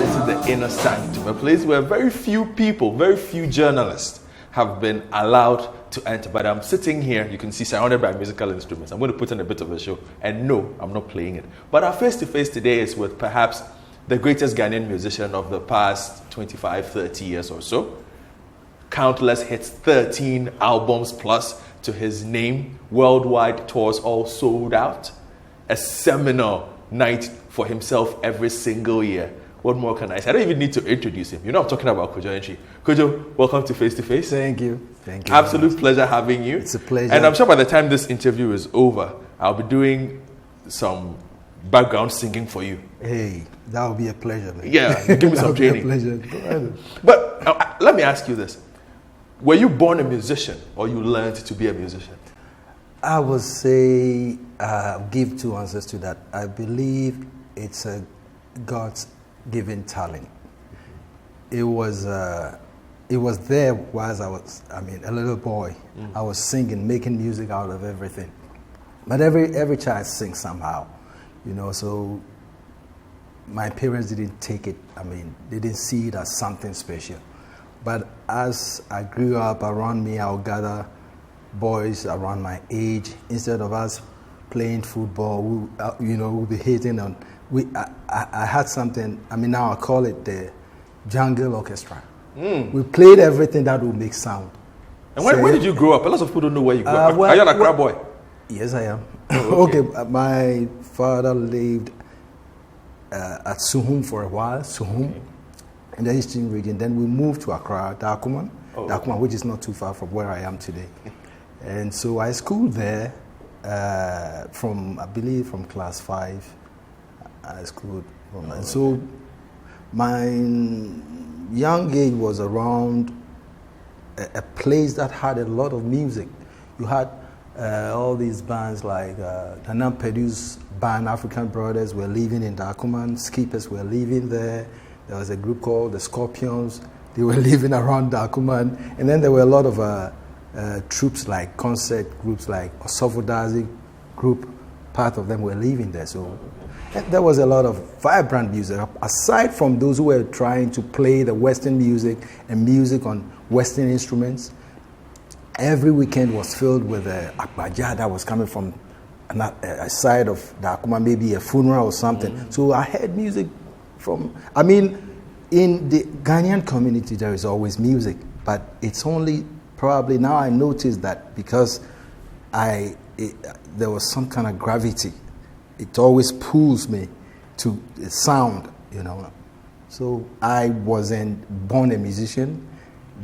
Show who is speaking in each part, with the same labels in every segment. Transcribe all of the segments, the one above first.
Speaker 1: into the inner sanctum, a place where very few people, very few journalists have been allowed to enter. But I'm sitting here, you can see, surrounded by musical instruments. I'm going to put on a bit of a show. And no, I'm not playing it. But our face-to-face today is with perhaps the greatest Ghanaian musician of the past 25, 30 years or so. Countless hits, 13 albums plus to his name. Worldwide tours all sold out. A seminal night for himself every single year. What more can I say? I don't even need to introduce him. You know I'm talking about Kojo Antwi. Kojo, welcome to Face to Face.
Speaker 2: Thank you. Thank you.
Speaker 1: Absolute pleasure having you.
Speaker 2: It's a pleasure.
Speaker 1: And I'm sure by the time this interview is over, I'll be doing some background singing for you.
Speaker 2: Hey, that would be a pleasure, man.
Speaker 1: Yeah, give me some training.
Speaker 2: That would be a pleasure.
Speaker 1: But let me ask you this. Were you born a musician or you learned to be a musician?
Speaker 2: I would say, give two answers to that. I believe it's a God's given talent. It was there whilst I was, a little boy. I was singing, making music out of everything. But every child sings somehow, so my parents didn't take it, they didn't see it as something special. But as I grew up around me, I would gather boys around my age. Instead of us playing football, we'll be hitting on. I had something, now I call it the jungle orchestra. We played everything that would make sound.
Speaker 1: And where did you grow up? A lot of people don't know where you grew up. Are you an Accra boy?
Speaker 2: Yes, I am.
Speaker 1: Oh, okay.
Speaker 2: My father lived at Suhum for a while, in the Eastern region. Then we moved to Accra, Dakuman, which is not too far from where I am today. And so I schooled there from class 5. I schooled from there. So my young age was around a place that had a lot of music. You had all these bands like Nana Pedu's band, African Brothers, were living in Dakuman. Skippers were living there. There was a group called the Scorpions. They were living around Dakuman. And then there were a lot of troops, like concert groups like Osofodazi group. Part of them were living there. So there was a lot of vibrant music. Aside from those who were trying to play the Western music and music on Western instruments, every weekend was filled with akbaja that was coming from a side of Dakuman, maybe a funeral or something. So I heard music from, in the Ghanaian community there is always music, but it's only probably now I noticed that because there was some kind of gravity. It always pulls me to the sound, So I wasn't born a musician.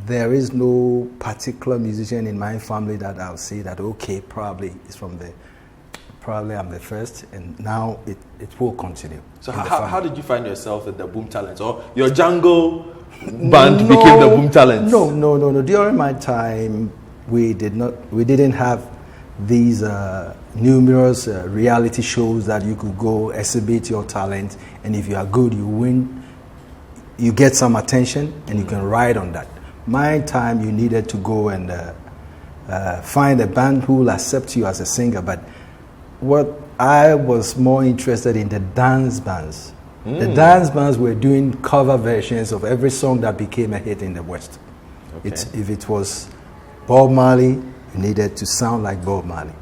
Speaker 2: There is no particular musician in my family that I'll say that, okay, probably I'm the first, and now it will continue.
Speaker 1: So how did you find yourself in the Boom Talents? Or your jungle band became the Boom Talents?
Speaker 2: No. During my time, we didn't have these numerous reality shows that you could go exhibit your talent, and if you are good, you win, you get some attention, and you can ride on that. My time, you needed to go and find a band who will accept you as a singer. But what I was more interested in, the dance bands. The dance bands were doing cover versions of every song that became a hit in the West. Okay. If it was Bob Marley, you needed to sound like Bob Marley.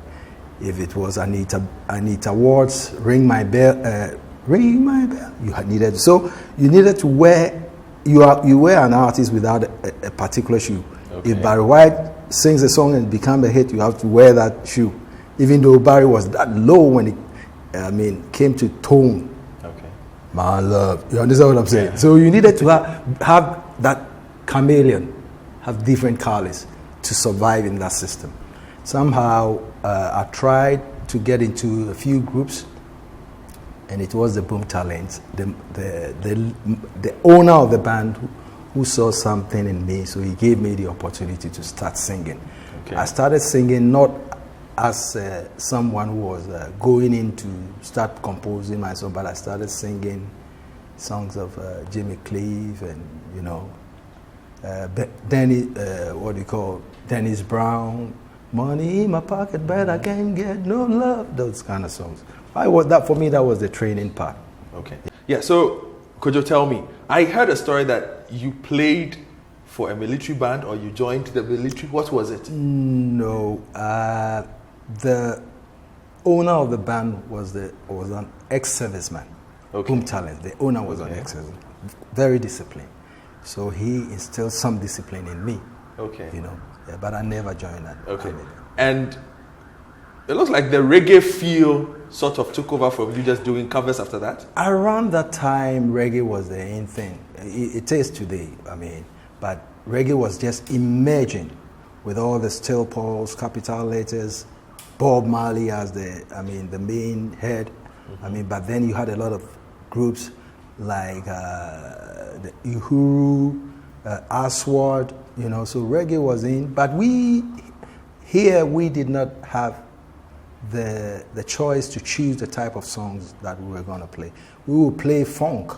Speaker 2: If it was Anita Ward's Ring My Bell, you needed to wear. You were an artist without a particular shoe. Okay. If Barry White sings a song and becomes a hit, you have to wear that shoe. Even though Barry was that low when it came to tone. Okay. My love. You understand what I'm saying? Yeah. So you needed to have that chameleon, have different colors to survive in that system. Somehow I tried to get into a few groups, and it was the Boom Talents, the owner of the band who saw something in me, so he gave me the opportunity to start singing. Okay. I started singing not as someone who was going in to start composing myself, but I started singing songs of Jimmy Cliff and Dennis Brown, Money in my pocket, but I can't get no love. Those kind of songs. For me, that was the training part.
Speaker 1: Okay. Yeah. So, Kojo, tell me, I heard a story that you played for a military band, or you joined the military. What was it?
Speaker 2: No, the owner of the band was an ex-serviceman.
Speaker 1: Okay.
Speaker 2: Boom Talent. The owner was an ex-serviceman, very disciplined. So he instilled some discipline in me.
Speaker 1: Okay.
Speaker 2: You know, but I never joined that.
Speaker 1: Okay. And it looks like the reggae feel sort of took over from you just doing covers after that?
Speaker 2: Around that time, reggae was the in thing. It is today, I mean, but reggae was just emerging with all the steel pulse, capital letters, Bob Marley as the main head. Mm-hmm. I mean, but then you had a lot of groups like the Uhuru, Aswad, you know, so reggae was in. But we did not have the choice to choose the type of songs that we were going to play. We would play funk,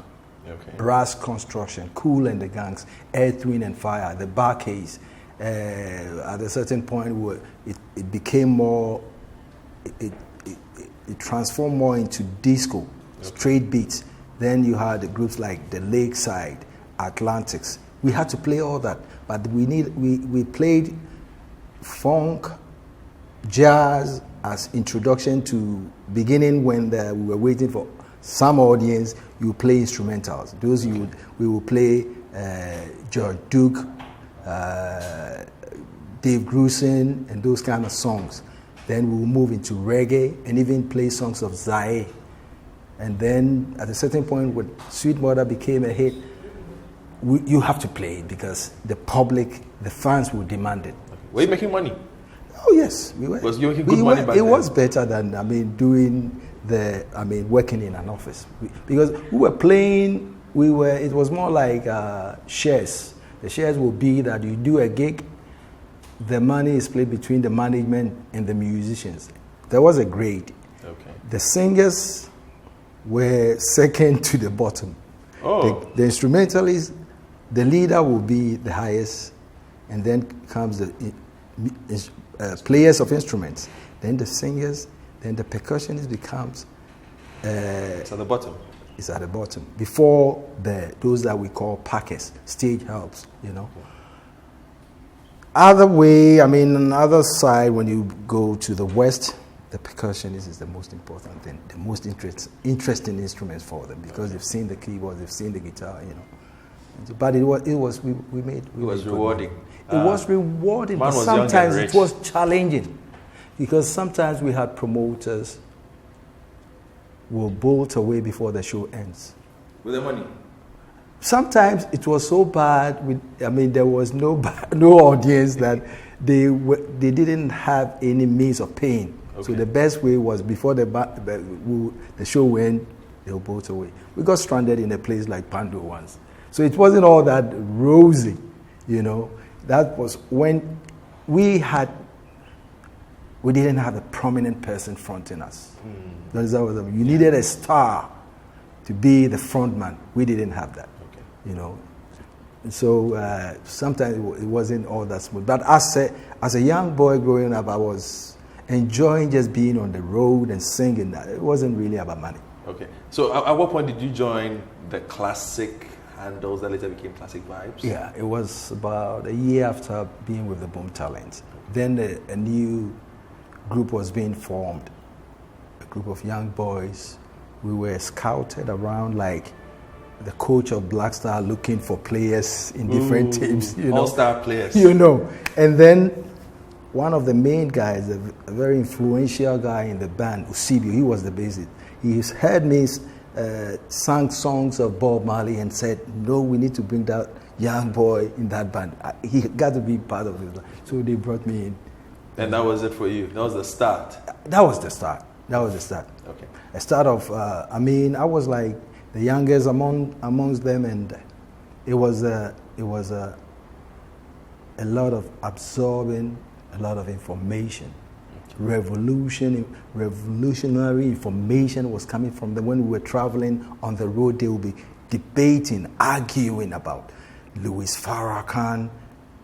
Speaker 2: brass construction, Kool and the Gangs, Earth, Wind and Fire, the Barcades. At a certain point, it became more, it transformed more into disco, straight beats. Then you had the groups like the Lakeside, Atlantics. We had to play all that, but we played funk, jazz as introduction to beginning when we were waiting for some audience. You would play instrumentals. Those we would play George Duke, Dave Grusin, and those kind of songs. Then we will move into reggae and even play songs of Zaire. And then at a certain point, when Sweet Mother became a hit, you have to play it because the public, the fans will demand it.
Speaker 1: Were you making money?
Speaker 2: Oh yes, we were.
Speaker 1: Was you making good money back then?
Speaker 2: It was better than working in an office because we were playing. It was more like shares. The shares will be that you do a gig, the money is split between the management and the musicians. There was a grade.
Speaker 1: Okay.
Speaker 2: The singers were second to the bottom.
Speaker 1: Oh.
Speaker 2: The instrumentalists, the leader will be the highest, and then comes the players of instruments. Then the singers, then the percussionist becomes.
Speaker 1: It's at the bottom.
Speaker 2: It's at the bottom before those that we call packers, stage helps. You know. Okay. Other way, I mean, on the other side, when you go to the West, the percussionist is the most important thing, the most interesting instruments for them because they've seen the keyboard, they've seen the guitar, you know. But it was
Speaker 1: rewarding.
Speaker 2: It was rewarding, but sometimes it was challenging because sometimes we had promoters who will bolt away before the show ends.
Speaker 1: With the money?
Speaker 2: Sometimes it was so bad. There was no audience that they didn't have any means of paying. Okay. So the best way was before the show went, they will bolt away. We got stranded in a place like Pando once. So it wasn't all that rosy, you know. That was when we didn't have a prominent person fronting us. You needed a star to be the front man. We didn't have that, you know. So sometimes it wasn't all that smooth. But as a young boy growing up, I was enjoying just being on the road and singing. That it wasn't really about money. Okay.
Speaker 1: So at what point did you join the classic handles that later became Classic Vibes?
Speaker 2: Yeah, it was about a year after being with the Boom Talent. Then a new group was being formed, a group of young boys. We were scouted around like the coach of Black Star looking for players in different teams. You know,
Speaker 1: all-star players.
Speaker 2: You know, and then one of the main guys, a very influential guy in the band, Usibio, he was the bassist. He heard me sang songs of Bob Marley and said, no, we need to bring that young boy in that band. He got to be part of it. So they brought me in.
Speaker 1: And that was it for you? That was the start?
Speaker 2: That was the start.
Speaker 1: Okay.
Speaker 2: A start of, I was like the youngest amongst them, and it was a lot of absorbing, a lot of information. Revolutionary information was coming from them. When we were traveling on the road, they would be debating, arguing about Louis Farrakhan.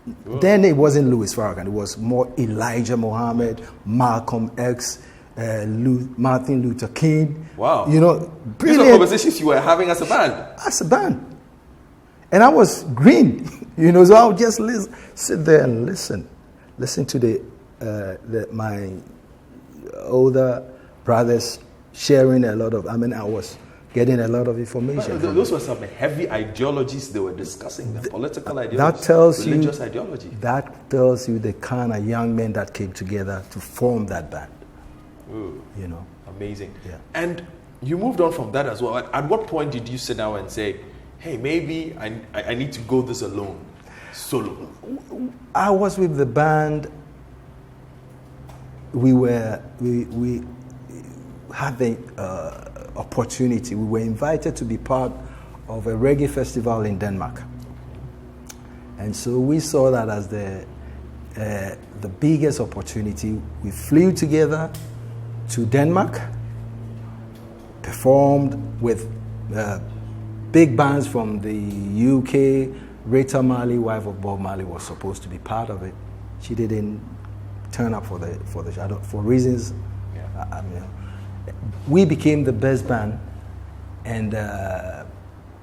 Speaker 2: Whoa. Then it wasn't Louis Farrakhan, it was more Elijah Muhammad, Malcolm X, Martin Luther King.
Speaker 1: Wow.
Speaker 2: You know,
Speaker 1: brilliant. These are conversations you were having as a band?
Speaker 2: As a band. And I was green, so I would just sit there and listen to my older brothers sharing a lot of, I was getting a lot of information.
Speaker 1: Those were some heavy ideologies they were discussing, the political ideologies,
Speaker 2: that tells
Speaker 1: religious ideology.
Speaker 2: That tells you the kind of young men that came together to form that band.
Speaker 1: Ooh, amazing.
Speaker 2: Yeah.
Speaker 1: And you moved on from that as well. At what point did you sit down and say, hey, maybe I need to go this alone, solo?
Speaker 2: I was with the band. We had the opportunity. We were invited to be part of a reggae festival in Denmark. And so we saw that as the biggest opportunity. We flew together to Denmark, performed with big bands from the UK. Rita Marley, wife of Bob Marley, was supposed to be part of it. She didn't turn up for the shadow for reasons. Yeah. We became the best band, and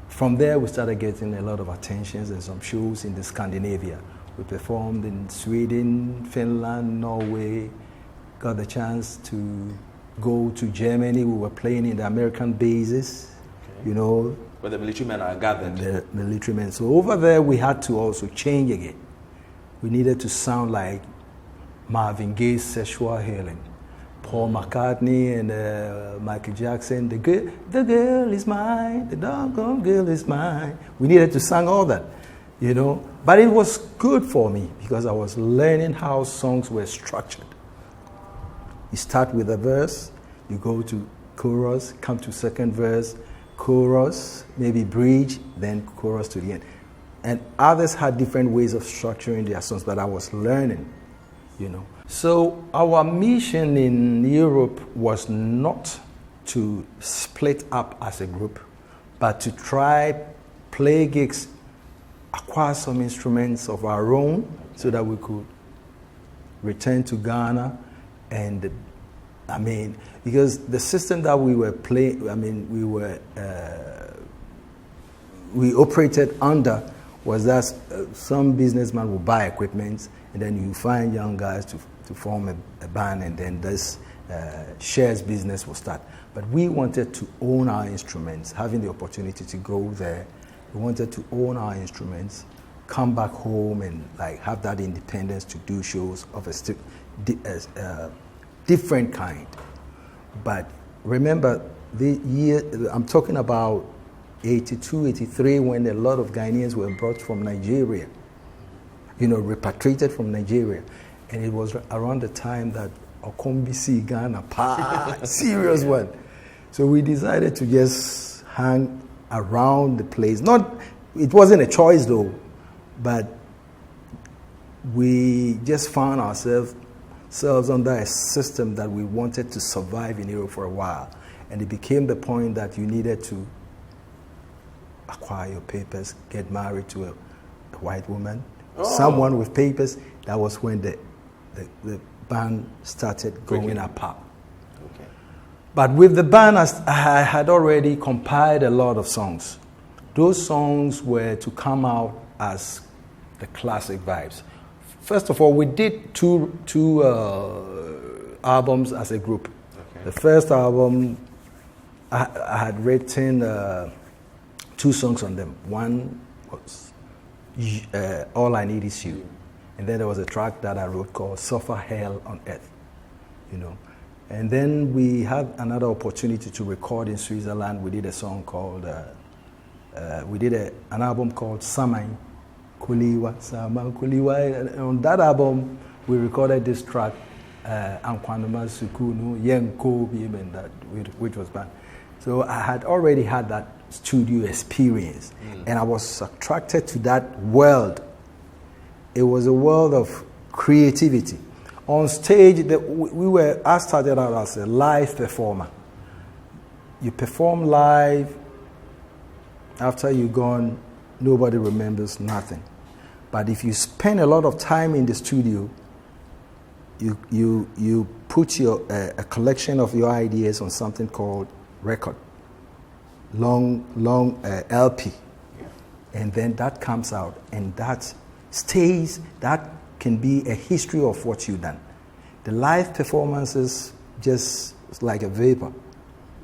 Speaker 2: from there we started getting a lot of attentions and some shows in the Scandinavia. We performed in Sweden, Finland, Norway. Got the chance to go to Germany. We were playing in the American bases,
Speaker 1: where the military men are gathered.
Speaker 2: The military men. So over there we had to also change again. We needed to sound like Marvin Gaye's Sexual Healing, Paul McCartney and Michael Jackson. The girl is mine, the doggone girl is mine. We needed to sing all that, But it was good for me because I was learning how songs were structured. You start with a verse, you go to chorus, come to second verse, chorus, maybe bridge, then chorus to the end. And others had different ways of structuring their songs, but I was learning, So our mission in Europe was not to split up as a group, but to try play gigs, acquire some instruments of our own so that we could return to Ghana. And because the system that we were playing, we operated under was that some businessman will buy equipment, and then you find young guys to form a band, and then this shares business will start. But we wanted to own our instruments, having the opportunity to go there. We wanted to own our instruments, come back home, and have that independence to do shows of a different kind. But remember, the year I'm talking about 82, 83, when a lot of Ghanaians were brought from Nigeria, repatriated from Nigeria. And it was around the time that Okombisi Ghana, serious one. So we decided to just hang around the place. It wasn't a choice though, but we just found ourselves under a system that we wanted to survive in Europe for a while. And it became the point that you needed to acquire your papers, get married to a white woman, someone with papers. That was when the band started going apart. Okay. But with the band, I had already compiled a lot of songs. Those songs were to come out as the classic vibes. First of all, we did two albums as a group. Okay. The first album, I had written 2 songs on them. One was All I Need Is You. And then there was a track that I wrote called Suffer Hell on Earth. And then we had another opportunity to record in Switzerland. We did a song called, an album called Samai Kuliwa, Sama Kuliwa. And on that album, we recorded this track, Ankwanuma Sukunu, Yenko Bim, which was banned. So I had already had that studio experience, and I was attracted to that world. It was a world of creativity. On stage, I started out as a live performer. You perform live, after you're gone, nobody remembers nothing. But if you spend a lot of time in the studio, you put a collection of your ideas on something called record, long LP. Yeah. and then that comes out, and that stays. That can be a history of what you've done. The live performances just like a vapor,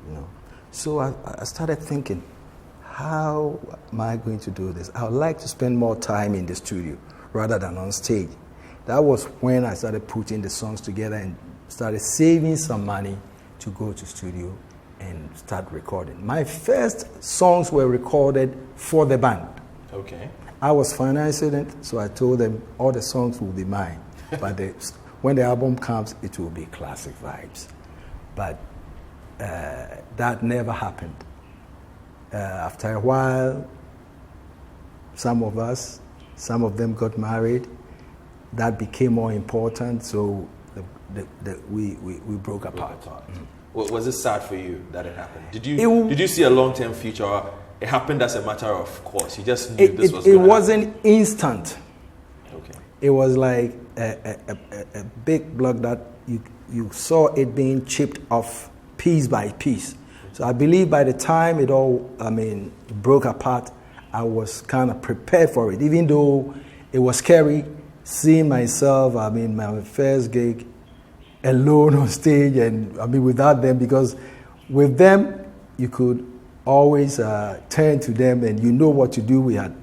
Speaker 2: you know. So I started thinking, how am I going to do this? I would like to spend more time in the studio rather than on stage. That was when I started putting the songs together and started saving some money to go to studio and start recording. My first songs were recorded for the band.
Speaker 1: Okay.
Speaker 2: I was financing it, so I told them all the songs will be mine. But when the album comes, it will be classic vibes. But that never happened. After a while, some of them got married. That became more important, so we broke apart.
Speaker 1: Was it sad for you that it happened? Did you see a long-term future? Or it happened as a matter of course. You just knew this was.
Speaker 2: It wasn't instant.
Speaker 1: Okay.
Speaker 2: It was like a big block that you saw it being chipped off piece by piece. So I believe by the time it all, broke apart, I was kind of prepared for it. Even though it was scary, seeing myself, my first gig alone on stage, and without them, because with them you could always turn to them and you know what to do. We had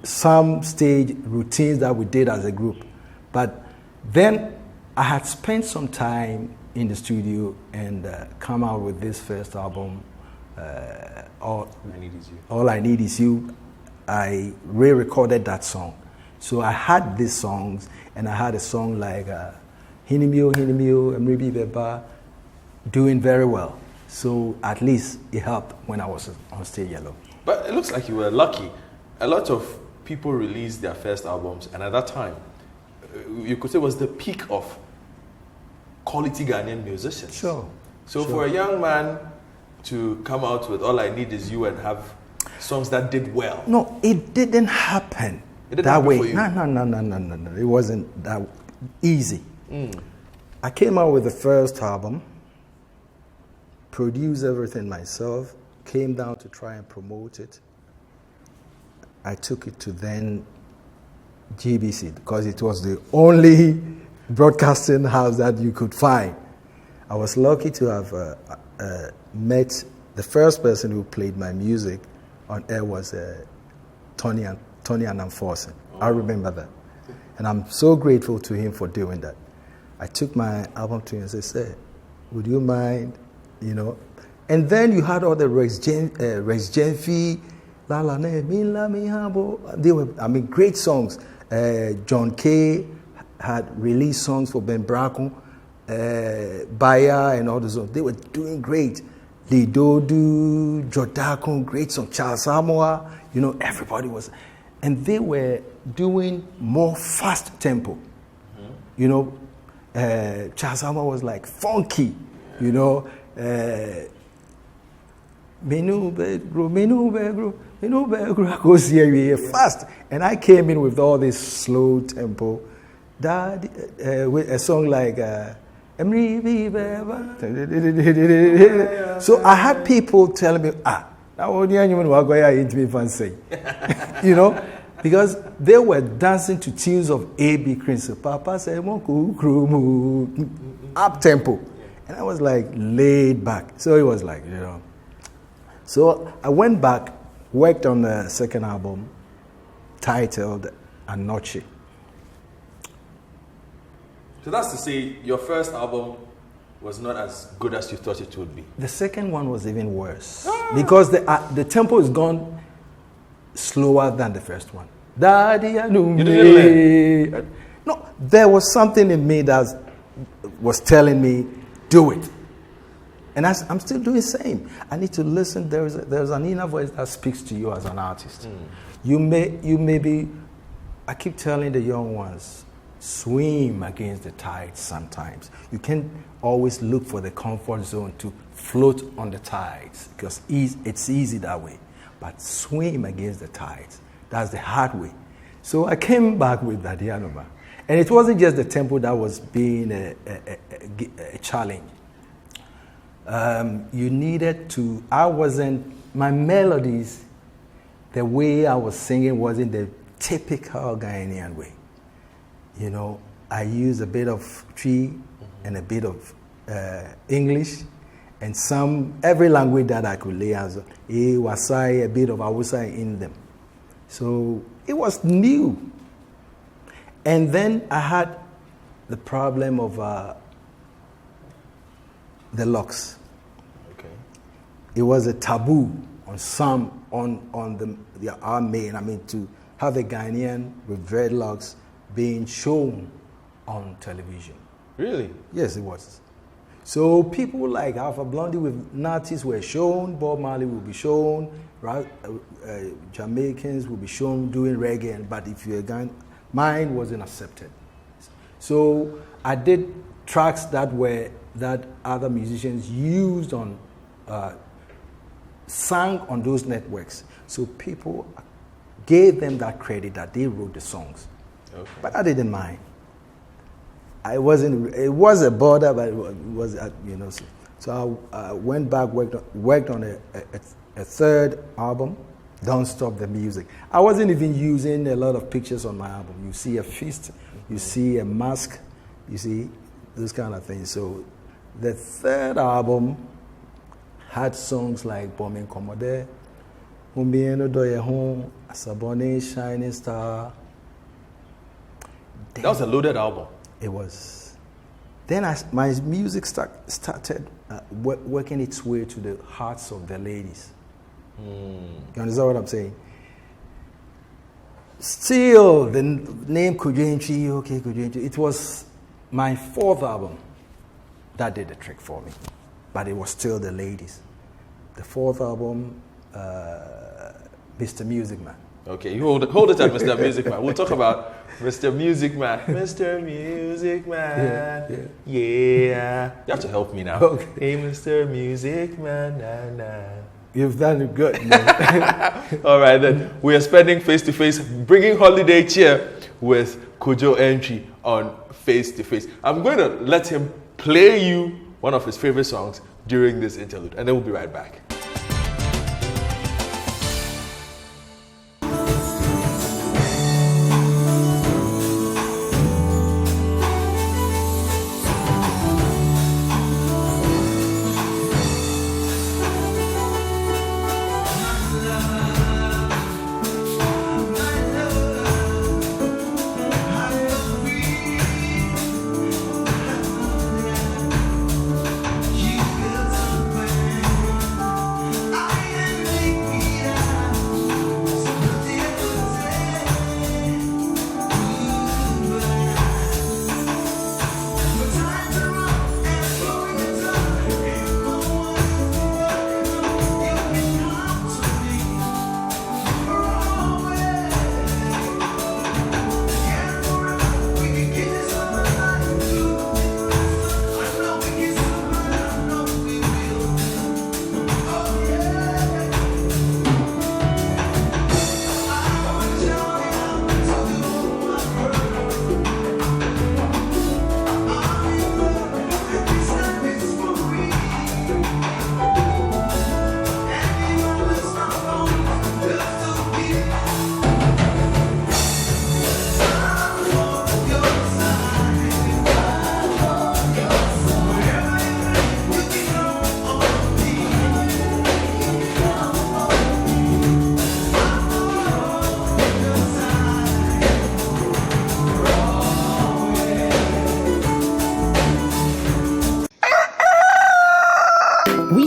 Speaker 2: some stage routines that we did as a group, but then I had spent some time in the studio and come out with this first album, All I Need Is You. I re-recorded that song. So I had these songs, and I had a song like Hinimio, Mribi Beba, doing very well. So at least it helped when I was on stage alone.
Speaker 1: But it looks like you were lucky. A lot of people released their first albums, and at that time, you could say it was the peak of quality Ghanaian musicians.
Speaker 2: Sure.
Speaker 1: So for a young man to come out with All I Need Is You and have songs that did well.
Speaker 2: No, it didn't happen that way. No. It wasn't that easy. I came out with the first album, produced everything myself, came down to try and promote it. I took it to then GBC because it was the only broadcasting house that you could find. I was lucky to have met the first person who played my music on air was Tony Anamforsen. I remember that. And I'm so grateful to him for doing that. I took my album to him and said, would you mind, And then you had all the Rex Genfi, La La Ne, Mi La Mi Habo. They were, great songs. John Kay had released songs for Ben Braco, Baya and all those songs. They were doing great. Lidodu, Jodakon, great song. Charles Samoa, everybody was. And they were doing more fast tempo. Charles Samoa was like funky, Menu Begro, goes here fast. And I came in with all this slow tempo. With a song like so I had people telling me, because they were dancing to tunes of A.B. Crince. Papa said, up tempo. And I was like laid back. So it was like, So I went back, worked on the second album titled Anoche.
Speaker 1: So that's to say, your first album was not as good as you thought it would be.
Speaker 2: The second one was even worse because the tempo is gone slower than the first one.
Speaker 1: You didn't learn?
Speaker 2: No, there was something in me that was telling me, do it. And I'm still doing the same. I need to listen. There's an inner voice that speaks to you as an artist. You may be, I keep telling the young ones, swim against the tides sometimes. You can't always look for the comfort zone to float on the tides because it's easy that way. But swim against the tides. That's the hard way. So I came back with that Yanoma. And it wasn't just the tempo that was being a challenge. You needed to, my melodies, the way I was singing wasn't the typical Ghanaian way. You know, I used a bit of Twi and a bit of English and every language that I could lay as Wasai, a bit of Awusa in them. So it was new. And then I had the problem of the locks.
Speaker 1: Okay.
Speaker 2: It was a taboo on our main, to have a Ghanaian with dreadlocks being shown on television.
Speaker 1: Really?
Speaker 2: Yes, it was. So people like Alpha Blondie with Nazis were shown, Bob Marley will be shown, right? Jamaicans will be shown doing reggae, but if you're a Ghanaian, mine wasn't accepted. So I did tracks that other musicians used on, sang on those networks. So people gave them that credit that they wrote the songs.
Speaker 1: Okay.
Speaker 2: But I didn't mind. It was a border, but it was, So I went back, worked on a third album, Don't Stop the Music. I wasn't even using a lot of pictures on my album. You see a fist, you see a mask, you see those kind of things. So the third album had songs like Bombing Commode, Umbieno Doye Home, Asabone, Shining Star.
Speaker 1: That was a loaded album.
Speaker 2: It was. Then my music started working its way to the hearts of the ladies. You understand what I'm saying? Still, the name Kojo Antwi, okay, Kojo Antwi. It was my fourth album that did the trick for me, but it was still the ladies. The fourth album, Mr. Music Man.
Speaker 1: Okay, you hold it at Mr. Music Man. We'll talk about Mr. Music Man. Mr. Music Man. Yeah. You have to help me now.
Speaker 2: Okay.
Speaker 1: Hey, Mr. Music Man. Nah, nah.
Speaker 2: You've done it good, man.
Speaker 1: All right, then. We are spending Face to Face, bringing holiday cheer with Kojo Antwi on Face to Face. I'm going to let him play you one of his favorite songs during this interlude, and then we'll be right back.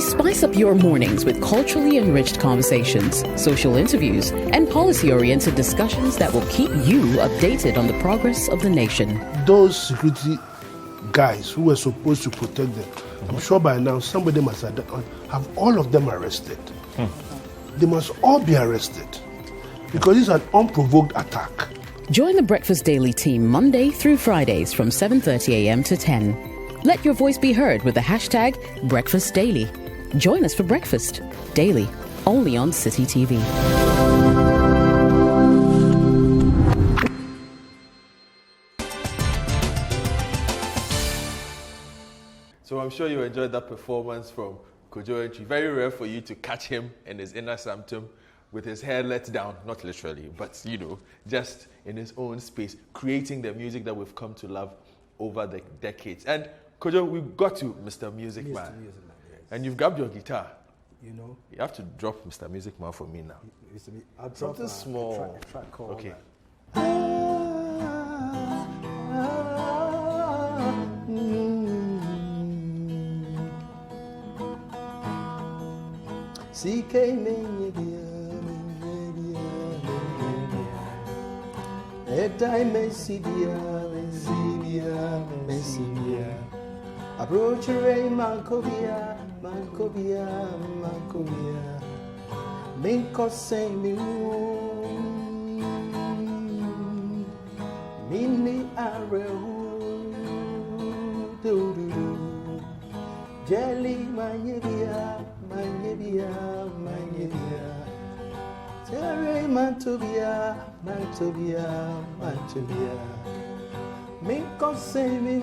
Speaker 3: Spice up your mornings with culturally enriched conversations, social interviews, and policy-oriented discussions that will keep you updated on the progress of the nation.
Speaker 4: Those security guys who were supposed to protect them, I'm sure by now somebody must have all of them arrested. They must all be arrested because it's an unprovoked attack.
Speaker 3: Join the Breakfast Daily team Monday through Fridays from 7:30 a.m. to 10. Let your voice be heard with the hashtag Breakfast Daily. Join us for breakfast daily, only on City TV.
Speaker 1: So I'm sure you enjoyed that performance from Kojo Antwi. Very rare for you to catch him in his inner sanctum with his hair let down, not literally, but just in his own space, creating the music that we've come to love over the decades. And Kojo, we got to Mr. Music Man.
Speaker 2: Mr. Music Man, yes.
Speaker 1: And you've grabbed your guitar.
Speaker 2: You
Speaker 1: have to drop Mr. Music Man for me now.
Speaker 2: I'll drop
Speaker 1: something small.
Speaker 2: A track called
Speaker 1: okay.
Speaker 2: Approach Ray Mancovia, Minko say me, Mini Arrow, Jelly, my Yevia, Terry Mantobia, Minko say me.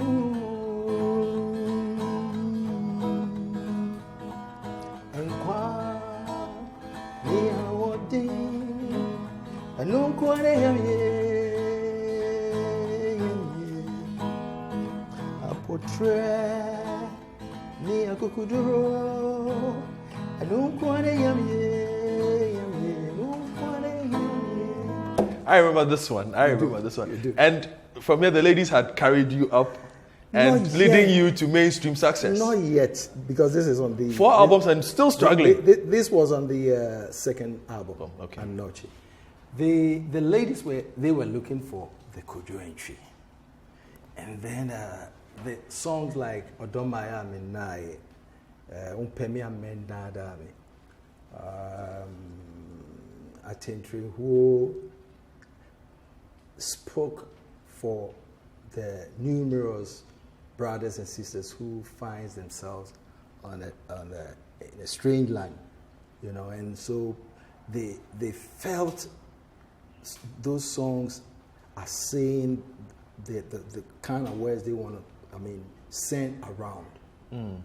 Speaker 1: I remember this one. And from here, the ladies had carried you up and leading you to mainstream success.
Speaker 2: Not yet, because this is on the
Speaker 1: 4 albums and still struggling.
Speaker 2: This was on the second album,
Speaker 1: okay.
Speaker 2: Anoche. The ladies were looking for the Kojo entry, and then the songs like Odomaya Minai, Umpemi Amendadami, Atentry, who spoke for the numerous brothers and sisters who find themselves in a strange land, and so they felt those songs are saying the kind of words they want to, send around. A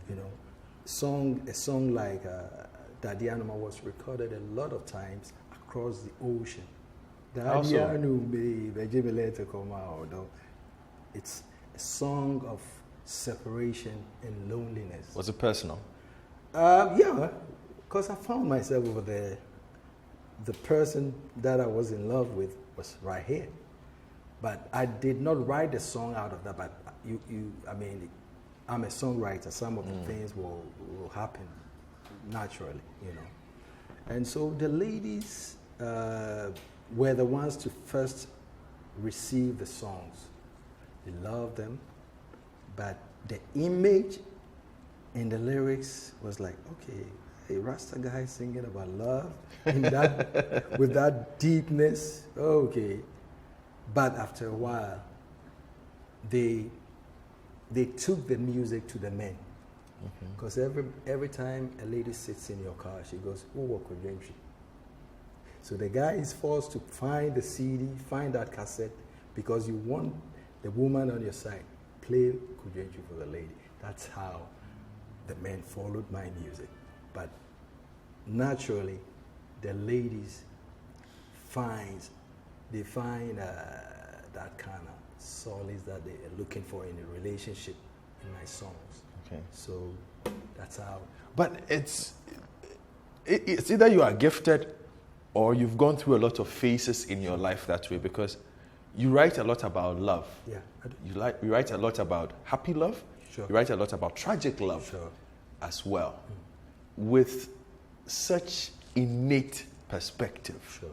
Speaker 2: song like Daddy Anuma was recorded a lot of times across the ocean. It's a song of separation and loneliness.
Speaker 1: Was it personal?
Speaker 2: Yeah, because I found myself over there. The person that I was in love with was right here. But I did not write the song out of that. But I'm a songwriter. Some of the things will happen naturally, And so the ladies were the ones to first receive the songs. They loved them, but the image and the lyrics was like, okay, a Rasta guy singing about love in that with that deepness, okay. But after a while, they took the music to the men. Because every time a lady sits in your car, she goes, "Oh, what could you?" So the guy is forced to find the CD, find that cassette, because you want the woman on your side. Play Kujenchi for the lady. That's how the men followed my music. But naturally, the ladies find that kind of solace that they are looking for in a relationship in my songs.
Speaker 1: Okay.
Speaker 2: So that's how.
Speaker 1: But it's either you are gifted or you've gone through a lot of phases in your life that way, because you write a lot about love.
Speaker 2: Yeah, I do.
Speaker 1: You write a lot about happy love.
Speaker 2: Sure.
Speaker 1: You write a lot about tragic love.
Speaker 2: Sure.
Speaker 1: As well, with such innate perspective.
Speaker 2: Sure.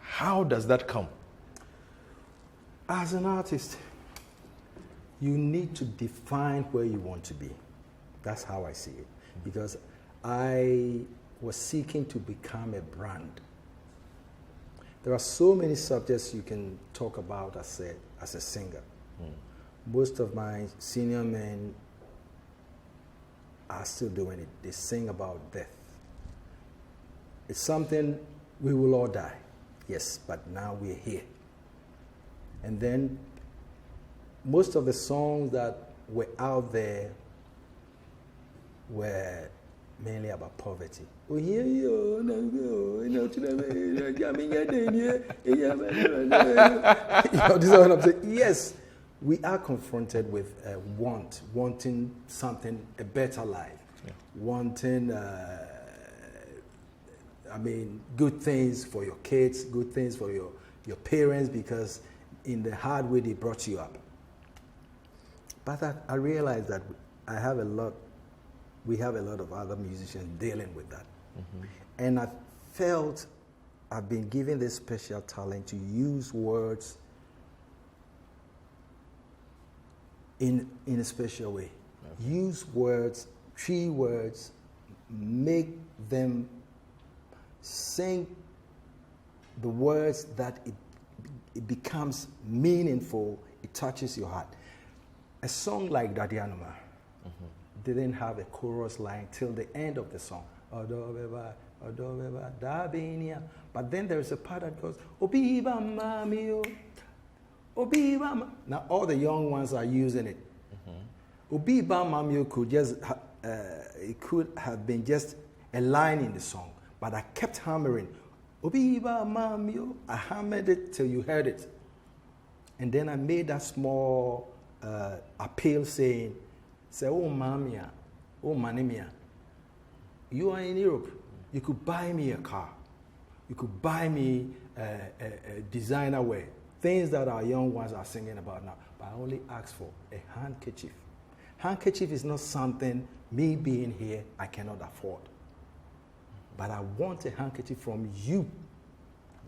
Speaker 1: How does that come?
Speaker 2: As an artist, you need to define where you want to be. That's how I see it. Because I was seeking to become a brand. There are so many subjects you can talk about as a singer. Most of my senior men are still doing it. They sing about death. It's something we will all die. Yes, but now we're here. And then most of the songs that were out there were mainly about poverty. You know, this is what I'm saying. Yes, we are confronted with wanting something, a better life, wanting, good things for your kids, good things for your parents, because in the hard way they brought you up. But I realized that we have a lot of other musicians dealing with that. Mm-hmm. And I felt I've been given this special talent to use words in a special way. Okay. Use words, 3 words, make them sing the words that it becomes meaningful, it touches your heart. A song like Dadianuma didn't have a chorus line till the end of the song. But then there's a part that goes, Obiba Mamio, Obiba Ma. Now all the young ones are using it. Obiba Mamio could just, it could have been just a line in the song, but I kept hammering, Obiba Mamio. I hammered it till you heard it. And then I made that small appeal saying, say, oh mamia, oh manimia, you are in Europe. You could buy me a car. You could buy me a designer wear. Things that our young ones are singing about now. But I only ask for a handkerchief. Handkerchief is not something, me being here, I cannot afford. But I want a handkerchief from you.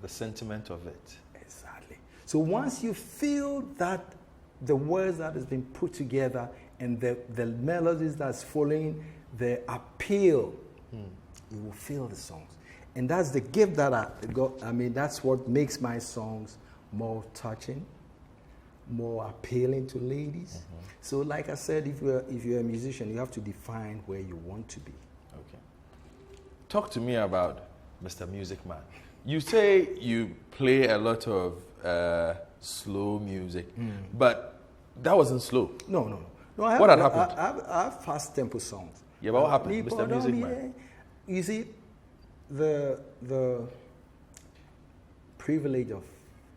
Speaker 1: The sentiment of it.
Speaker 2: Exactly. So once you feel that the words that has been put together and the melodies that's following, the appeal, you will feel the songs. And that's the gift that I got. I mean, that's what makes my songs more touching, more appealing to ladies. So like I said, if you're a musician, you have to define where you want to be.
Speaker 1: Okay. Talk to me about Mr. Music Man. You say you play a lot of slow music, but that wasn't slow.
Speaker 2: No.
Speaker 1: What had happened?
Speaker 2: I have fast tempo songs.
Speaker 1: Yeah, but what happened, Mr. Music Man?
Speaker 2: You see, the privilege of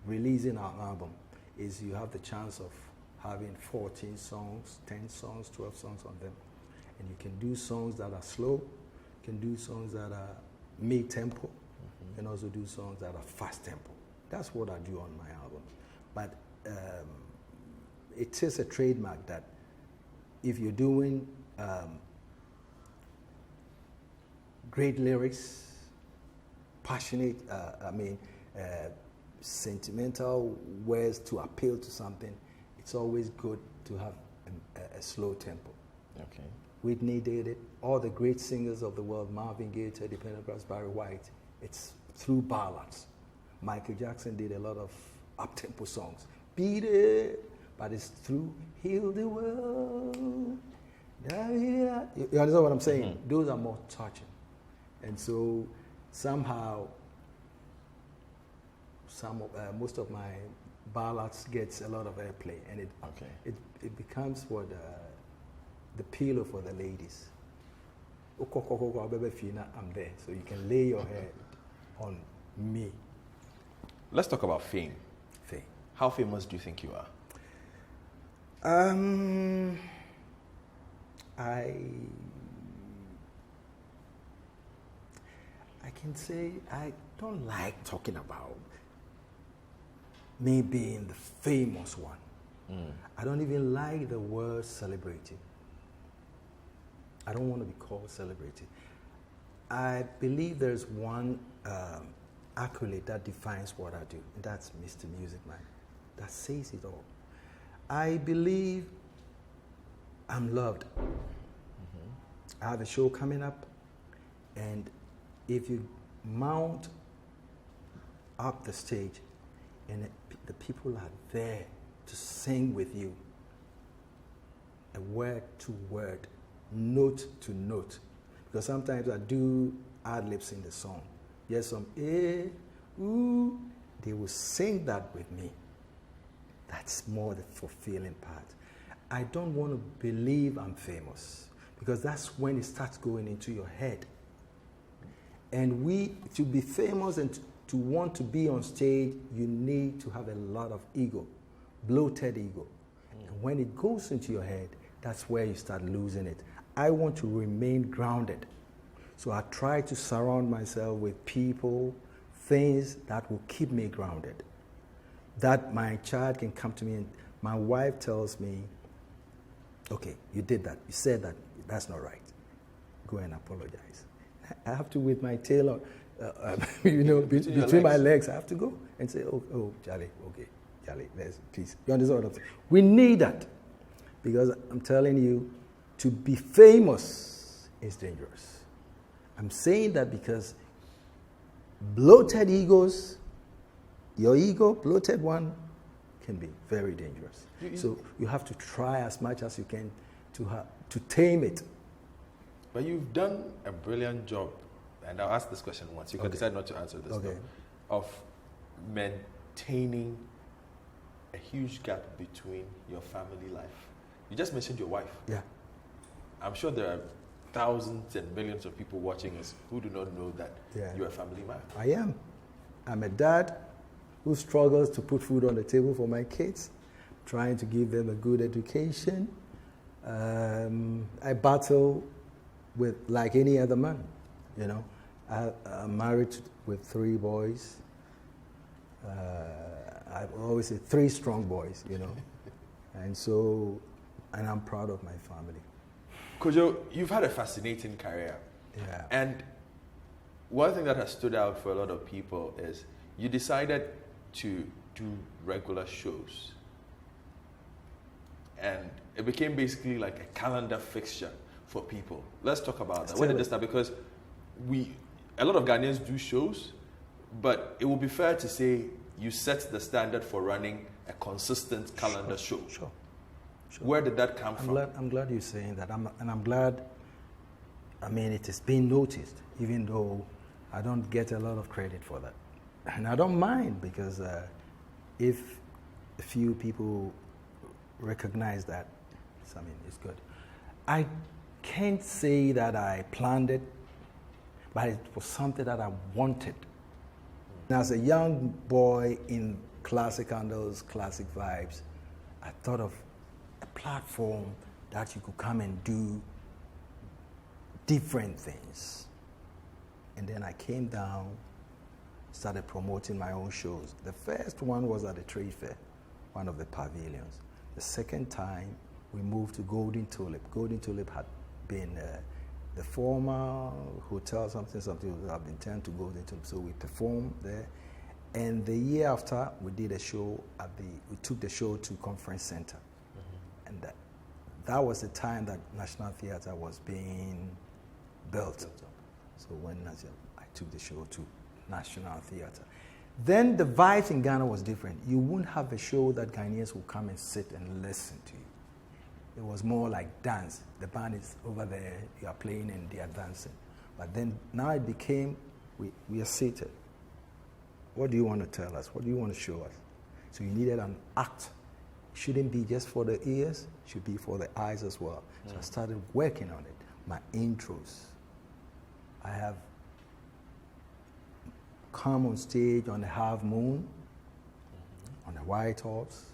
Speaker 2: releasing our album is you have the chance of having 14 songs, 10 songs, 12 songs on them. And you can do songs that are slow, you can do songs that are mid-tempo, and also do songs that are fast tempo. That's what I do on my albums. But it is a trademark that if you're doing great lyrics, passionate, sentimental words to appeal to something, it's always good to have a slow tempo.
Speaker 1: Okay.
Speaker 2: Whitney did it. All the great singers of the world, Marvin Gaye, Teddy Pendergrass, Barry White, it's through ballads. Michael Jackson did a lot of up-tempo songs. Beat it, but it's through Heal the World. You understand what I'm saying? Those are more touching. And so somehow, most of my ballads gets a lot of airplay, and it becomes what the pillow for the ladies. I'm there, so you can lay your head on me.
Speaker 1: Let's talk about fame.
Speaker 2: Fame.
Speaker 1: How famous do you think you are?
Speaker 2: I can say I don't like talking about me being the famous one. I don't even like the word celebrity. I don't want to be called celebrity. I believe there's one accolade that defines what I do, and that's Mr. Music Man. That says it all. I believe I'm loved. I have a show coming up, and if you mount up the stage and the people are there to sing with you, a word to word, note to note, because sometimes I do ad-libs in the song. Yes, some ooh, they will sing that with me. That's more the fulfilling part. I don't want to believe I'm famous, because that's when it starts going into your head. And to be famous and to want to be on stage, you need to have a lot of ego, bloated ego. And when it goes into your head, that's where you start losing it. I want to remain grounded. So I try to surround myself with people, things that will keep me grounded. That my child can come to me and my wife tells me, okay, you did that, you said that, that's not right. Go and apologize. I have to, with my tail, between my legs, I have to go and say, oh, Charlie, okay, Charlie, please. You understand what I'm saying? We need that. Because I'm telling you, to be famous is dangerous. I'm saying that because bloated egos, your ego, bloated one, can be very dangerous. So you have to try as much as you can to tame it.
Speaker 1: But you've done a brilliant job, and I'll ask this question once. You can decide not to answer this, though, of maintaining a huge gap between your family life. You just mentioned your wife.
Speaker 2: Yeah.
Speaker 1: I'm sure there are thousands and millions of people watching us who do not know that you're a family man.
Speaker 2: I am. I'm a dad who struggles to put food on the table for my kids, trying to give them a good education. I battle with like any other man, you know. I'm married with 3 boys. I always say 3 strong boys, you know. And I'm proud of my family.
Speaker 1: Kojo, you've had a fascinating career.
Speaker 2: Yeah.
Speaker 1: And one thing that has stood out for a lot of people is you decided to do regular shows. And it became basically like a calendar fixture for people. Let's talk about that. When did this start? Because a lot of Ghanaians do shows, but it would be fair to say you set the standard for running a consistent calendar show.
Speaker 2: Sure.
Speaker 1: Where did that come from?
Speaker 2: I'm glad you're saying that. I'm glad, it has been noticed, even though I don't get a lot of credit for that. And I don't mind, because if a few people recognize that, it's good. I can't say that I planned it, but it was something that I wanted. As a young boy in classic handles, classic vibes, I thought of a platform that you could come and do different things. And then I came down, started promoting my own shows. The first one was at the trade fair, one of the pavilions. The second time, we moved to Golden Tulip. Golden Tulip had been the former hotel, something have been turned to Golden Tulip. So we performed there. And the year after, we did a show we took the show to Conference Center. Mm-hmm. And that was the time that National Theatre was being built. So when I took the show to National Theatre. Then the vibes in Ghana was different. You wouldn't have a show that Ghanaians would come and sit and listen to you. It was more like dance. The band is over there, you are playing and they are dancing. But then now it became, we are seated. What do you want to tell us? What do you want to show us? So you needed an act. It shouldn't be just for the ears, it should be for the eyes as well. So I started working on it. My intros. I have come on stage on the half moon, on a white horse,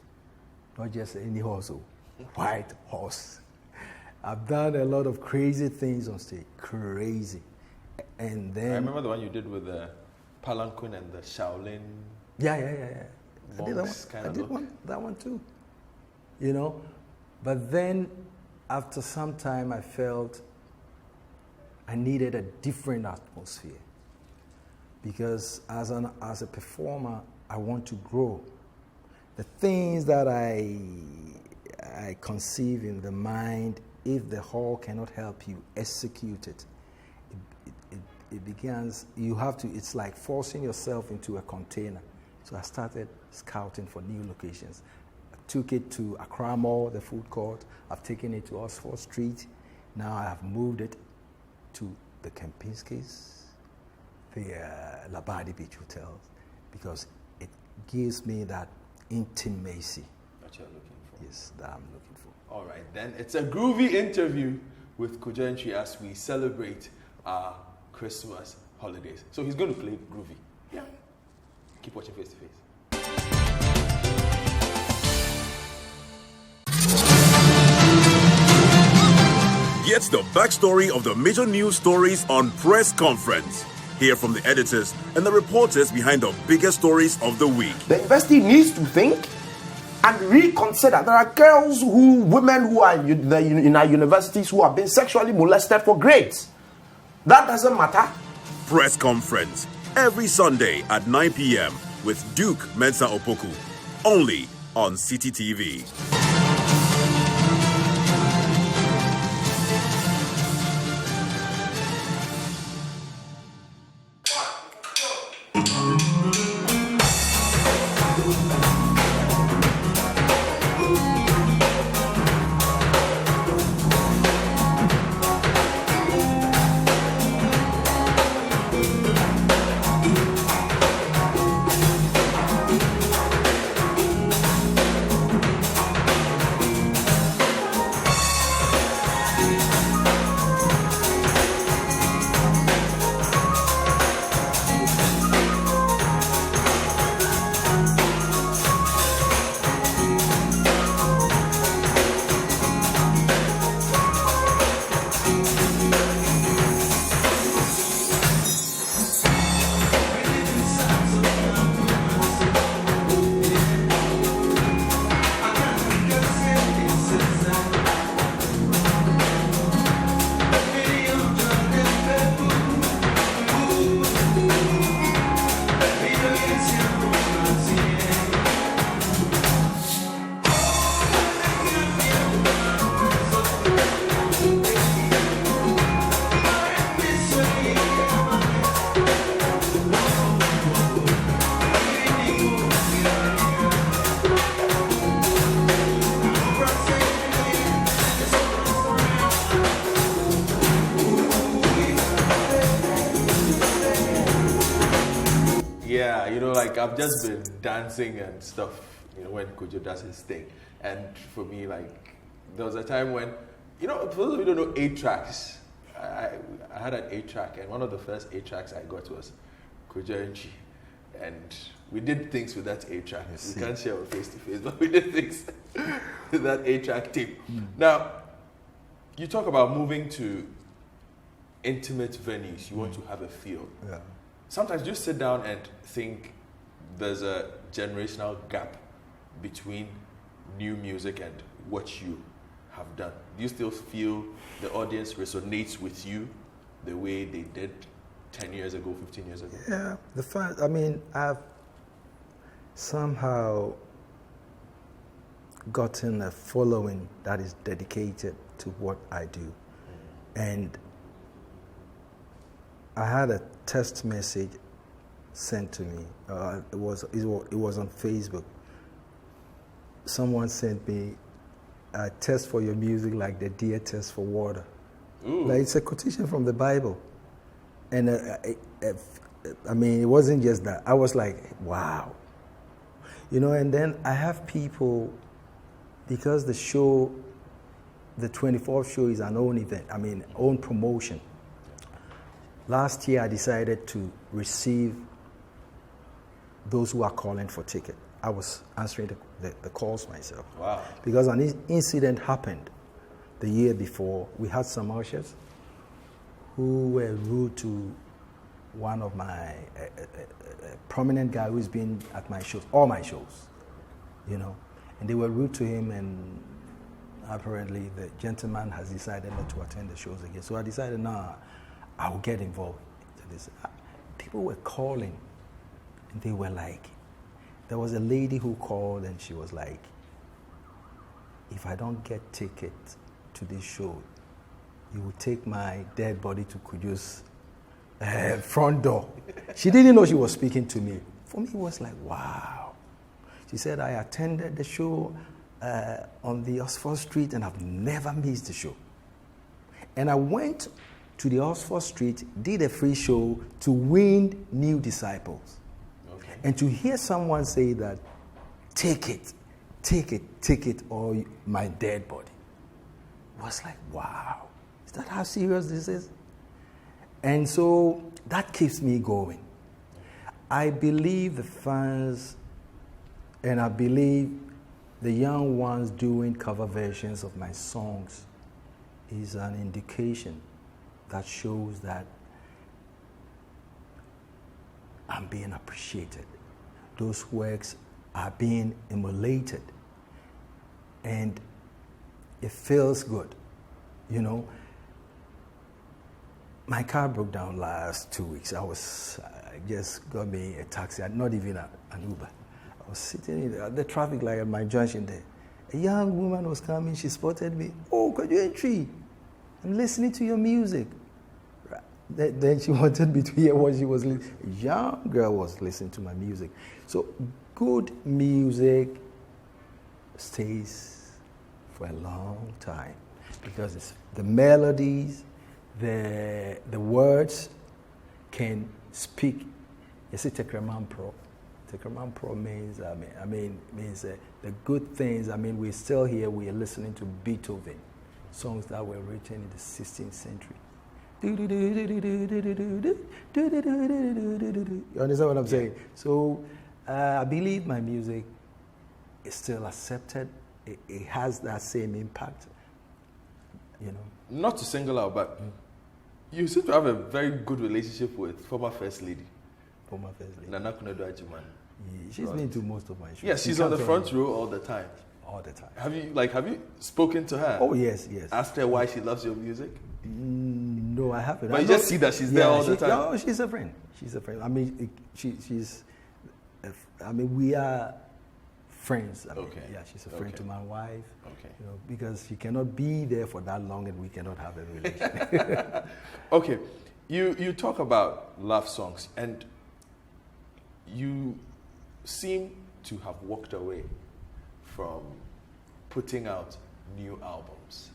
Speaker 2: not just any horse, white horse. I've done a lot of crazy things on stage, crazy. And then
Speaker 1: I remember the one you did with the palanquin and the Shaolin.
Speaker 2: Yeah.
Speaker 1: I did
Speaker 2: that one too. You know, but then after some time, I felt I needed a different atmosphere. Because as a performer, I want to grow. The things that I conceive in the mind, if the hall cannot help you execute it, it begins, it's like forcing yourself into a container. So I started scouting for new locations. I took it to Accra Mall, the food court. I've taken it to Oxford Street. Now I have moved it to the Kempinski's, the Labadi Beach hotels, because it gives me that intimacy
Speaker 1: that you're looking for.
Speaker 2: Yes, that I'm looking for.
Speaker 1: All right, then it's a groovy interview with Kojo Antwi as we celebrate our Christmas holidays. So he's going to play groovy. Yeah. Keep watching Face to Face.
Speaker 5: Get the backstory of the major news stories on press conference. Hear from the editors and the reporters behind the biggest stories of the week.
Speaker 6: The university needs to think and reconsider. There are women who are in our universities who have been sexually molested for grades. That doesn't matter.
Speaker 5: Press conference every Sunday at 9 p.m. with Duke Mensah Opoku. Only on CTTV.
Speaker 1: I've just been dancing and stuff, when Kojo does his thing. And for me, there was a time when, for those of you who don't know 8 tracks, I had an 8-track, and one of the first 8 tracks I got was Kojo Antwi. And we did things with that 8-track. We can't share on Face to Face, but we did things with that 8-track tape. Now, you talk about moving to intimate venues. You want to have a feel.
Speaker 2: Yeah.
Speaker 1: Sometimes you sit down and think there's a generational gap between new music and what you have done. Do you still feel the audience resonates with you the way they did 10 years ago, 15 years ago?
Speaker 2: Yeah, I've somehow gotten a following that is dedicated to what I do. And I had a text message sent to me. It was on Facebook. Someone sent me a test for your music like the deer test for water. Like, it's a quotation from the Bible. And it wasn't just that. I was like, wow. And then I have people, because the show, the 24th show is an own event, own promotion. Last year I decided to receive those who are calling for ticket. I was answering the calls myself.
Speaker 1: Wow.
Speaker 2: Because an incident happened the year before. We had some ushers who were rude to one of my prominent guy who's been at my shows, all my shows, and they were rude to him, and apparently the gentleman has decided not to attend the shows again. So I decided, I will get involved in this. People were calling, and they were like, there was a lady who called, and she was like, if I don't get ticket to this show, you will take my dead body to Kojo's front door. She didn't know she was speaking to me. For me, it was like, wow. She said, I attended the show on the Oxford Street, and I've never missed the show. And I went to the Oxford Street, did a free show to win new disciples. Okay. And to hear someone say that, take it, or my dead body, was like, wow. that how serious this is? And so that keeps me going. I believe the fans, and I believe the young ones doing cover versions of my songs is an indication that shows that I'm being appreciated. Those works are being emulated. And it feels good, you know. My car broke down last 2 weeks. I just got me a taxi, not even an Uber. I was sitting in the traffic light at my junction there. A young woman was coming, she spotted me. Oh, Kojo Antwi, I'm listening to your music. Then she wanted me to hear what she was listening. A young girl was listening to my music. So good music stays for a long time because it's the melodies, the words can speak. You see, Tekraman Pro. Tekraman Pro means the good things. We're still here. We are listening to Beethoven, songs that were written in the 16th century. You understand what I'm saying? So I believe my music is still accepted. It has that same impact. You know.
Speaker 1: Not to single out, but you seem to have a very good relationship with former First Lady.
Speaker 2: Former First Lady.
Speaker 1: Nana Kunedo Ajiman.
Speaker 2: Yeah, she's been to most of my shows.
Speaker 1: Yes, she's on the front row all the time.
Speaker 2: All the time.
Speaker 1: Have you spoken to her?
Speaker 2: Oh yes.
Speaker 1: Asked her why she loves your music?
Speaker 2: No, I haven't.
Speaker 1: But you just see that she's there all the time.
Speaker 2: No, she's a friend. She's a friend. We are friends. Yeah, she's a friend to my wife.
Speaker 1: Okay.
Speaker 2: You know, because she cannot be there for that long, and we cannot have a relationship.
Speaker 1: Okay, you talk about love songs, and you seem to have walked away from putting out new albums.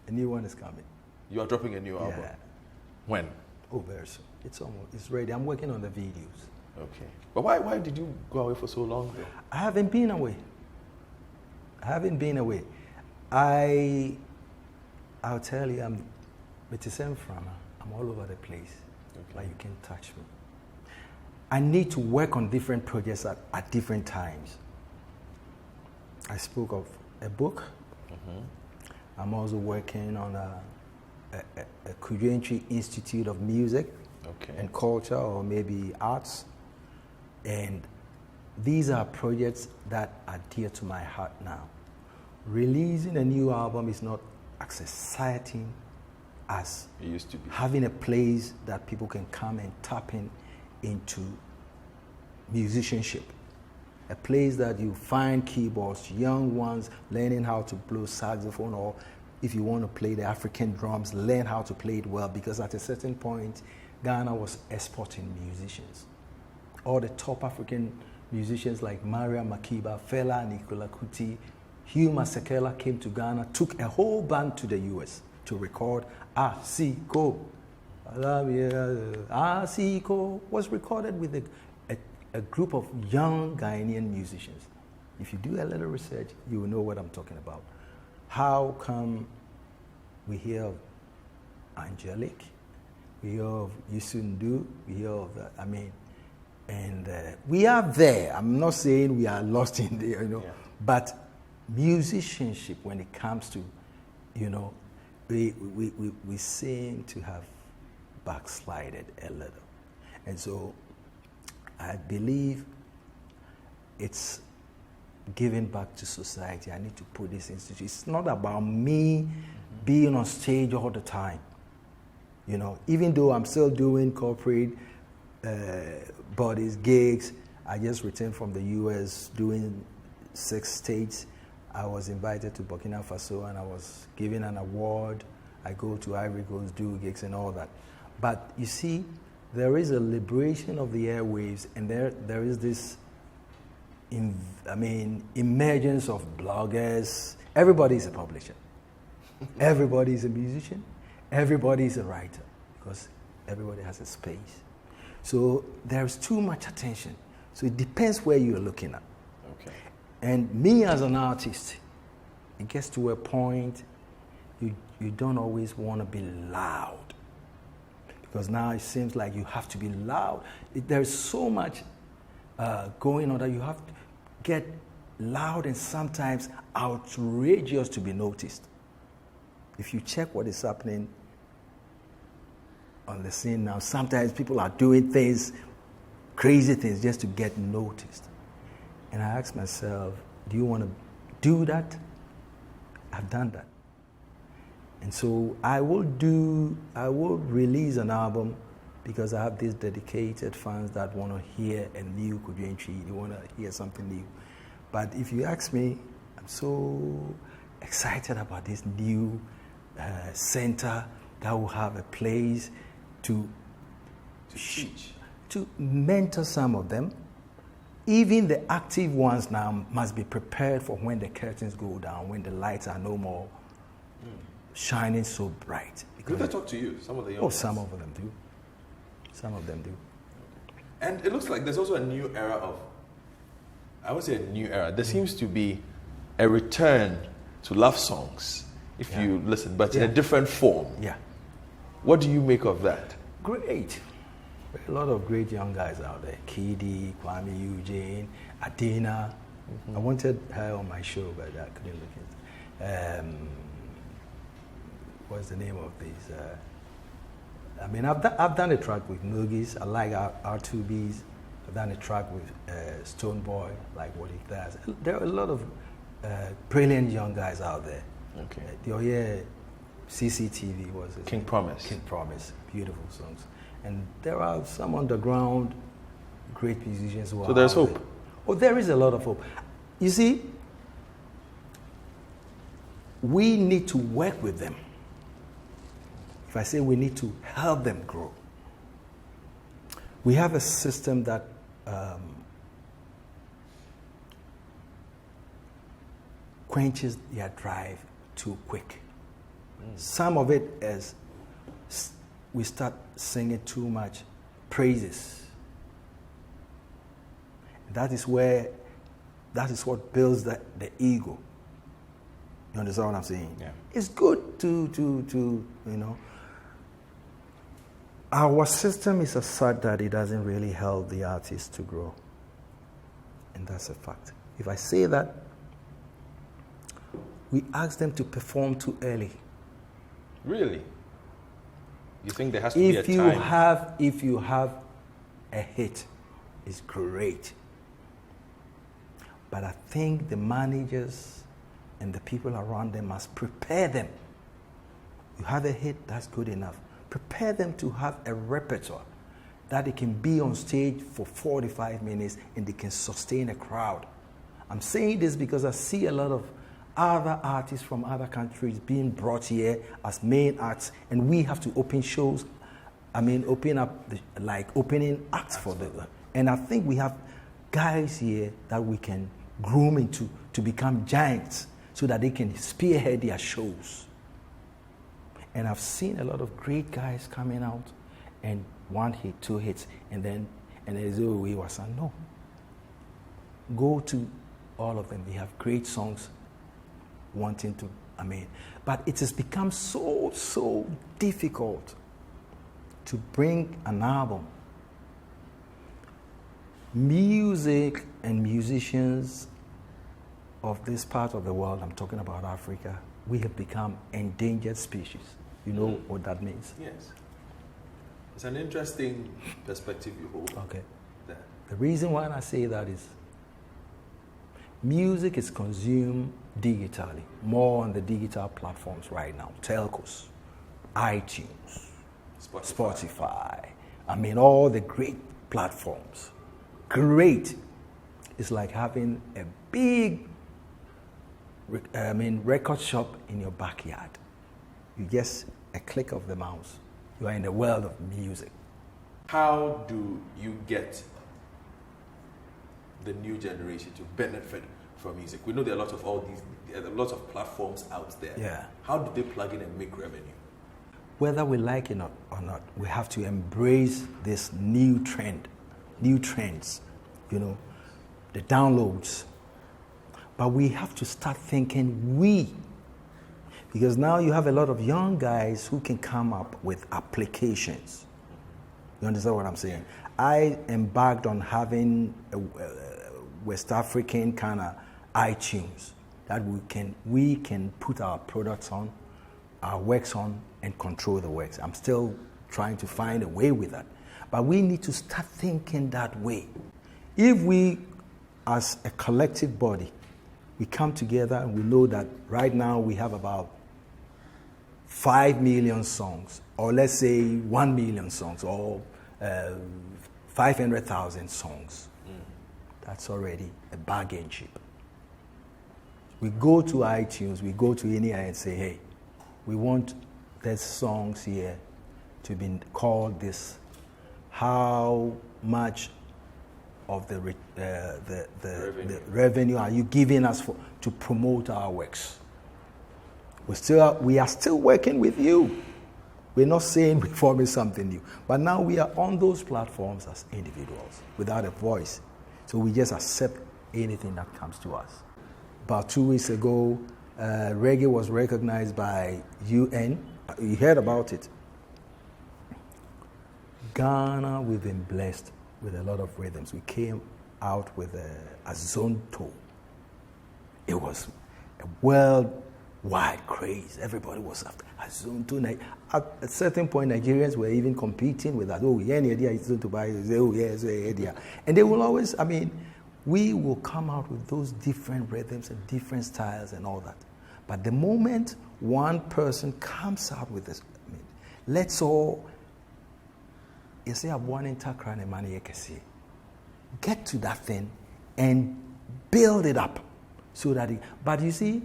Speaker 2: A new one is coming.
Speaker 1: You are dropping a new album?
Speaker 2: Yeah.
Speaker 1: When?
Speaker 2: Oh, very soon. It's ready. I'm working on the videos.
Speaker 1: Okay. But why did you go away for so long though?
Speaker 2: I haven't been away. I'll tell you, I'm all over the place.
Speaker 1: Okay.
Speaker 2: Like you can touch me. I need to work on different projects at different times. I spoke of a book.
Speaker 1: Mm-hmm.
Speaker 2: I'm also working on a Kojo Antwi Institute of Music and Culture, or maybe Arts. And these are projects that are dear to my heart now. Releasing a new album is not as exciting as
Speaker 1: it used to be.
Speaker 2: Having a place that people can come and tap into musicianship. A place that you find keyboards, young ones learning how to blow saxophone, or if you want to play the African drums, learn how to play it well, because at a certain point, Ghana was exporting musicians. All the top African musicians like Maria Makiba, Fela Nicola Kuti, Hugh Masekela came to Ghana, took a whole band to the US to record Asiko. Asiko was recorded with a group of young Ghanaian musicians. If you do a little research, you will know what I'm talking about. How come we hear of Angelic, we hear of Yusundu, we hear of that, and we are there. I'm not saying we are lost in there, but musicianship, when it comes to, we seem to have backslided a little. And so I believe it's giving back to society. I need to put this institute. It's not about me being on stage all the time. Even though I'm still doing corporate bodies, gigs. I just returned from the US doing 6 states. I was invited to Burkina Faso and I was given an award. I go to Ivory Coast, do gigs and all that. But you see, there is a liberation of the airwaves, and there is this emergence of bloggers. Everybody is a publisher. Everybody is a musician. Everybody is a writer, because everybody has a space. So there's too much attention. So it depends where you're looking at. And me as an artist, it gets to a point, you don't always want to be loud. Because now it seems like you have to be loud. There's so much going on that you have to get loud and sometimes outrageous to be noticed. If you check what is happening on the scene now, sometimes people are doing things, crazy things, just to get noticed. And I ask myself, do you want to do that? I've done that. And so I will release an album because I have these dedicated fans that want to hear a new Kojo Antwi. They want to hear something new. But if you ask me, I'm so excited about this new center that will have a place to mentor some of them. Even the active ones now must be prepared for when the curtains go down, when the lights are no more shining so bright.
Speaker 1: Do they talk to you? Some of the young ones?
Speaker 2: Some of them do. Some of them do.
Speaker 1: And it looks like there's also a new era of, I would say a new era. There seems to be a return to love songs, if you listen, but in a different form.
Speaker 2: Yeah.
Speaker 1: What do you make of that?
Speaker 2: Great. A lot of great young guys out there. Kidi, Kwame Eugene, Adina. I wanted her on my show, but I couldn't look at it. What's the name of these? I've done a track with Noogies. I like R2Bs. I've done a track with Stone Boy, like what he does. There are a lot of brilliant young guys out there.
Speaker 1: Okay.
Speaker 2: CCTV was it?
Speaker 1: King Promise.
Speaker 2: King Promise. Beautiful songs. And there are some underground great musicians who are.
Speaker 1: So there's
Speaker 2: out
Speaker 1: hope.
Speaker 2: there. Oh, there is a lot of hope. You see, we need to work with them. If I say we need to help them grow, we have a system that quenches their drive too quick. Some of it is we start singing too much praises. That is what builds the ego. You understand what I'm saying?
Speaker 1: Yeah.
Speaker 2: It's good to our system is such that it doesn't really help the artist to grow. And that's a fact. If I say that, we ask them to perform too early.
Speaker 1: Really? You think there has to be a time?
Speaker 2: If you have a hit, it's great. But I think the managers and the people around them must prepare them. You have a hit, that's good enough. Prepare them to have a repertoire that they can be on stage for 45 minutes and they can sustain a crowd. I'm saying this because I see a lot of other artists from other countries being brought here as main acts, and we have to open shows. Opening acts for them. And I think we have guys here that we can groom into to become giants so that they can spearhead their shows. And I've seen a lot of great guys coming out and 1 hit, 2 hits, and they say, oh, we was no. Go to all of them. They have great songs wanting to, but it has become so difficult to bring an album. Music and musicians of this part of the world, I'm talking about Africa, we have become endangered species. You know what that means?
Speaker 1: Yes. It's an interesting perspective you hold.
Speaker 2: Okay.
Speaker 1: There.
Speaker 2: The reason why I say that is music is consumed digitally, more on the digital platforms right now. Telcos, iTunes, Spotify. All the great platforms. Great. It's like having a big record shop in your backyard. You just a click of the mouse. You are in the world of music.
Speaker 1: How do you get the new generation to benefit from music? We know there are a lot of platforms out there.
Speaker 2: Yeah.
Speaker 1: How do they plug in and make revenue?
Speaker 2: Whether we like it or not, we have to embrace this new trends, the downloads. But we have to start thinking Because now you have a lot of young guys who can come up with applications. You understand what I'm saying? I embarked on having a West African kind of iTunes that we can put our products on, our works on, and control the works. I'm still trying to find a way with that. But we need to start thinking that way. If we, as a collective body, we come together and we know that right now we have about 5 million songs, or let's say 1 million songs, or 500,000 songs. That's already a bargain chip. We go to iTunes, we go to any and say, hey, we want these songs here to be called this. How much of the revenue are you giving us to promote our works? We are still working with you. We're not saying we're forming something new. But now we are on those platforms as individuals without a voice. So we just accept anything that comes to us. About 2 weeks ago, reggae was recognized by UN. You heard about it. Ghana, we've been blessed with a lot of rhythms. We came out with a zonto. It was a worldwide craze. Everybody was after a zonto. At a certain point, Nigerians were even competing with that. Oh, yeah, any idea it's zonto buy? Oh, yes, yeah. And they will always, we will come out with those different rhythms and different styles and all that. But the moment one person comes out with this, let's all, you say, I've won in Takran and money, get to that thing and build it up so that but you see,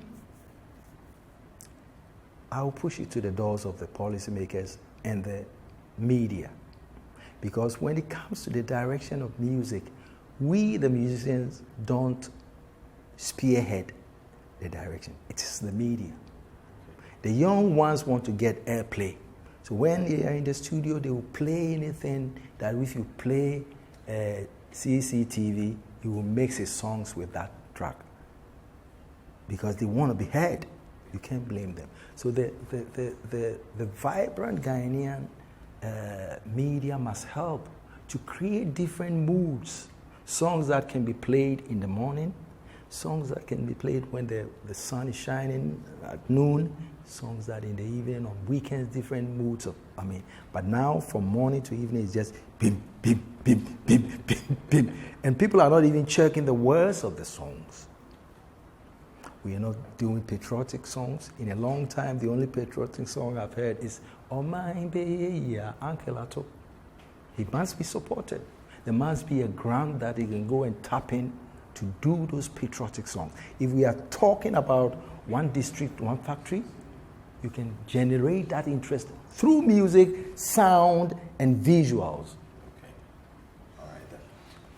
Speaker 2: I'll push it to the doors of the policymakers and the media. Because when it comes to the direction of music, we, the musicians, don't spearhead the direction. It is the media. The young ones want to get airplay. So when they are in the studio, they will play anything that if you play CCTV, you will mix his songs with that track. Because they want to be heard. You can't blame them. So the vibrant Ghanaian media must help to create different moods. Songs that can be played in the morning, songs that can be played when the sun is shining at noon, songs that in the evening, on weekends, different moods of, but now from morning to evening, it's just bim, bim, bim, bim, bim, bim. And people are not even checking the words of the songs. We are not doing patriotic songs. In a long time, the only patriotic song I've heard is Omain Beya Uncle Ato. He must be supported. There must be a grant that he can go and tap in to do those patriotic songs. If we are talking about one district, one factory, you can generate that interest through music, sound, and visuals.
Speaker 1: Okay. All right then.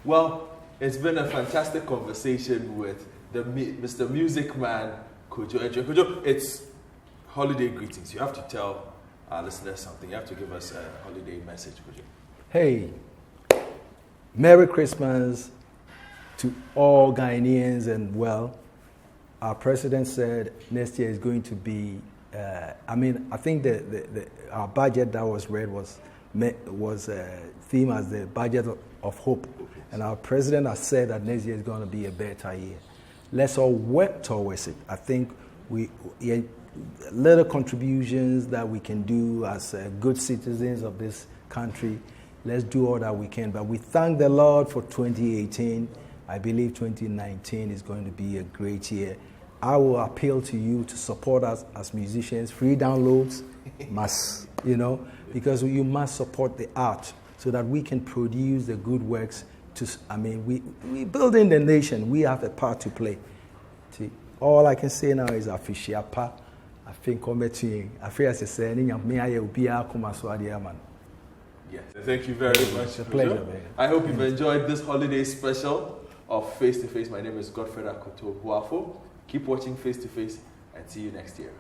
Speaker 1: Well, it's been a fantastic conversation with Mr. Music Man, Kojo. Kojo, it's holiday greetings. You have to tell our listeners something. You have to give us a holiday message, Kojo.
Speaker 2: Hey, Merry Christmas to all Ghanaians, and our president said next year is going to be, I think our budget that was read was themed as the budget of hope. And our president has said that next year is going to be a better year. Let's all work towards it. I think little contributions that we can do as good citizens of this country, let's do all that we can. But we thank the Lord for 2018. I believe 2019 is going to be a great year. I will appeal to you to support us as musicians. Free downloads must, because you must support the art so that we can produce the good works. We building the nation. We have a part to play. See, all I can say now is Afishiapa. I think committing. I feel as a saying,
Speaker 1: Yes, thank you very much.
Speaker 2: It's a pleasure, man.
Speaker 1: I hope you've enjoyed this holiday special of Face to Face. My name is Godfred Akoto Boafo. Keep watching Face to Face and see you next year.